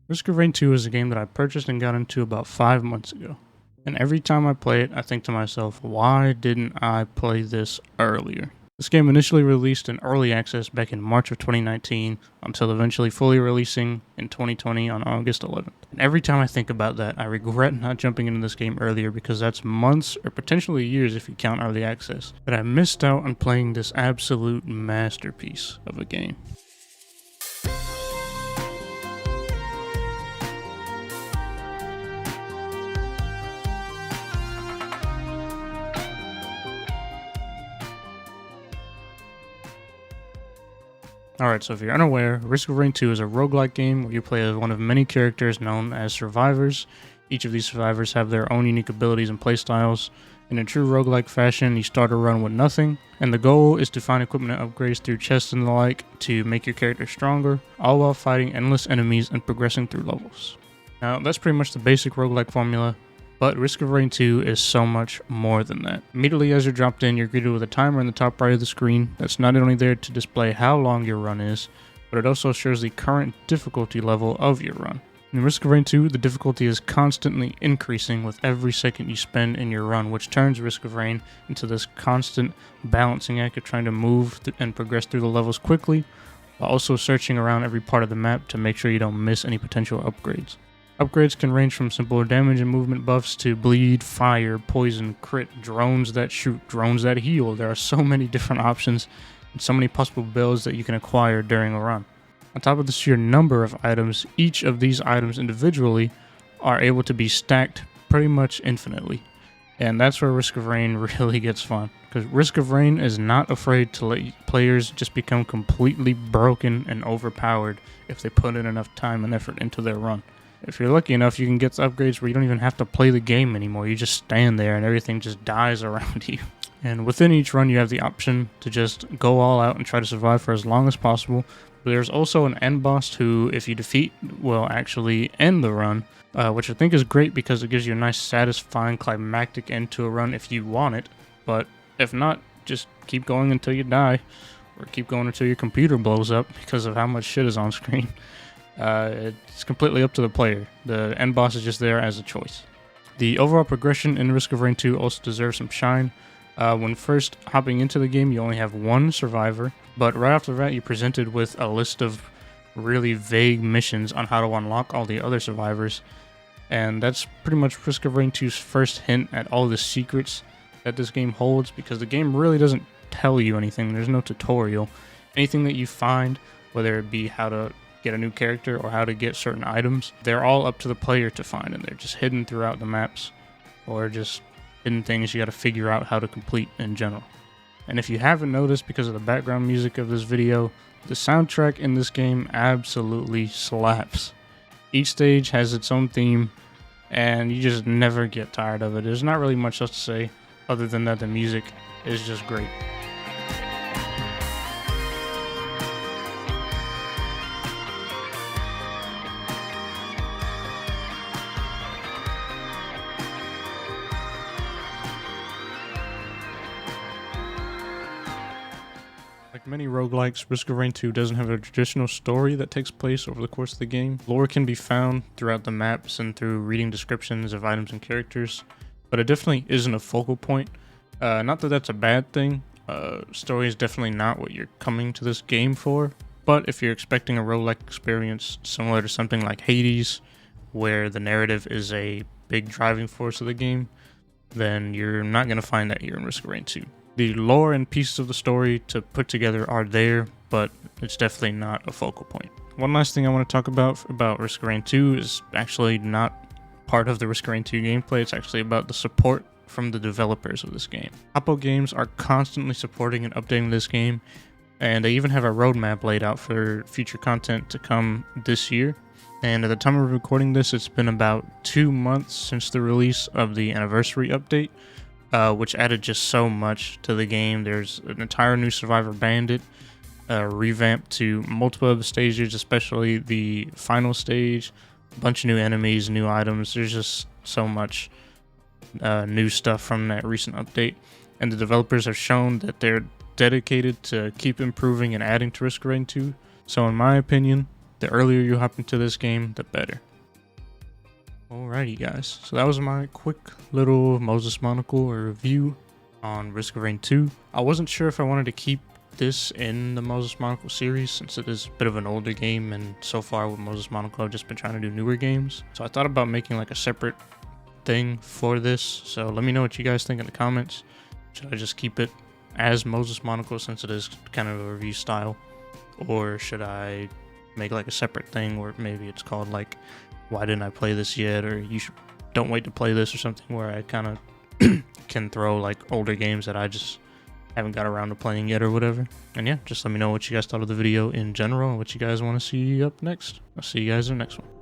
Risk of Rain 2 is a game that I purchased and got into about 5 months ago. And every time I play it, I think to myself, why didn't I play this earlier? This game initially released in early access back in March of 2019 until eventually fully releasing in 2020 on August 11th. And every time I think about that, I regret not jumping into this game earlier because that's months or potentially years if you count early access that I missed out on playing this absolute masterpiece of a game. Alright, so if you're unaware, Risk of Rain 2 is a roguelike game where you play as one of many characters known as survivors. Each of these survivors have their own unique abilities and playstyles. In a true roguelike fashion, you start a run with nothing, and the goal is to find equipment and upgrades through chests and the like to make your character stronger, all while fighting endless enemies and progressing through levels. Now, that's pretty much the basic roguelike formula, but Risk of Rain 2 is so much more than that. Immediately as you're dropped in, you're greeted with a timer in the top right of the screen that's not only there to display how long your run is, but it also shows the current difficulty level of your run. In Risk of Rain 2, the difficulty is constantly increasing with every second you spend in your run, which turns Risk of Rain into this constant balancing act of trying to move and progress through the levels quickly, while also searching around every part of the map to make sure you don't miss any potential upgrades. Upgrades can range from simple damage and movement buffs to bleed, fire, poison, crit, drones that shoot, drones that heal. There are so many different options and so many possible builds that you can acquire during a run. On top of the sheer number of items, each of these items individually are able to be stacked pretty much infinitely. And that's where Risk of Rain really gets fun, because Risk of Rain is not afraid to let players just become completely broken and overpowered if they put in enough time and effort into their run. If you're lucky enough, you can get upgrades where you don't even have to play the game anymore. You just stand there and everything just dies around you. And within each run, you have the option to just go all out and try to survive for as long as possible. But there's also an end boss who, if you defeat, will actually end the run, which I think is great because it gives you a nice, satisfying, climactic end to a run if you want it. But if not, just keep going until you die, or keep going until your computer blows up because of how much shit is on screen. It's completely up to the player. The end boss is just there as a choice. The overall progression in Risk of Rain 2 also deserves some shine. When first hopping into the game, you only have one survivor, but right after that, you're presented with a list of really vague missions on how to unlock all the other survivors, and that's pretty much Risk of Rain 2's first hint at all the secrets that this game holds, because the game really doesn't tell you anything. There's no tutorial. Anything that you find, whether it be how to get a new character or how to get certain items, they're all up to the player to find, and they're just hidden throughout the maps, or just hidden things you got to figure out how to complete in general. And if you haven't noticed, because of the background music of this video, the soundtrack in this game absolutely slaps. Each stage has its own theme, and you just never get tired of it. There's not really much else to say other than that the music is just great. Like many roguelikes, Risk of Rain 2 doesn't have a traditional story that takes place over the course of the game. Lore can be found throughout the maps and through reading descriptions of items and characters, but it definitely isn't a focal point. Not that that's a bad thing. Story is definitely not what you're coming to this game for, but if you're expecting a roguelike experience similar to something like Hades, where the narrative is a big driving force of the game, then you're not going to find that here in Risk of Rain 2. The lore and pieces of the story to put together are there, but it's definitely not a focal point. One last thing I want to talk about Risk of Rain 2 is actually not part of the Risk of Rain 2 gameplay. It's actually about the support from the developers of this game. Oppo Games are constantly supporting and updating this game, and they even have a roadmap laid out for future content to come this year. And at the time of recording this, it's been about 2 months since the release of the anniversary update, which added just so much to the game. There's an entire new Survivor Bandit, revamped to multiple of the stages, especially the final stage, a bunch of new enemies, new items. There's just so much new stuff from that recent update, and the developers have shown that they're dedicated to keep improving and adding to Risk of Rain 2. So in my opinion, The earlier you hop into this game, the better. Alrighty guys, so that was my quick little Moses Monocle review on Risk of Rain 2. I wasn't sure if I wanted to keep this in the Moses Monocle series since it is a bit of an older game, and so far with Moses Monocle I've just been trying to do newer games. So I thought about making like a separate thing for this, so let me know what you guys think in the comments. Should I just keep it as Moses Monocle since it is kind of a review style, or should I make like a separate thing where maybe it's called like why didn't I play this yet, or don't wait to play this, or something where I kind of can throw like older games that I just haven't got around to playing yet or whatever. And yeah, just let me know what you guys thought of the video in general and what you guys want to see up next. I'll see you guys in the next one.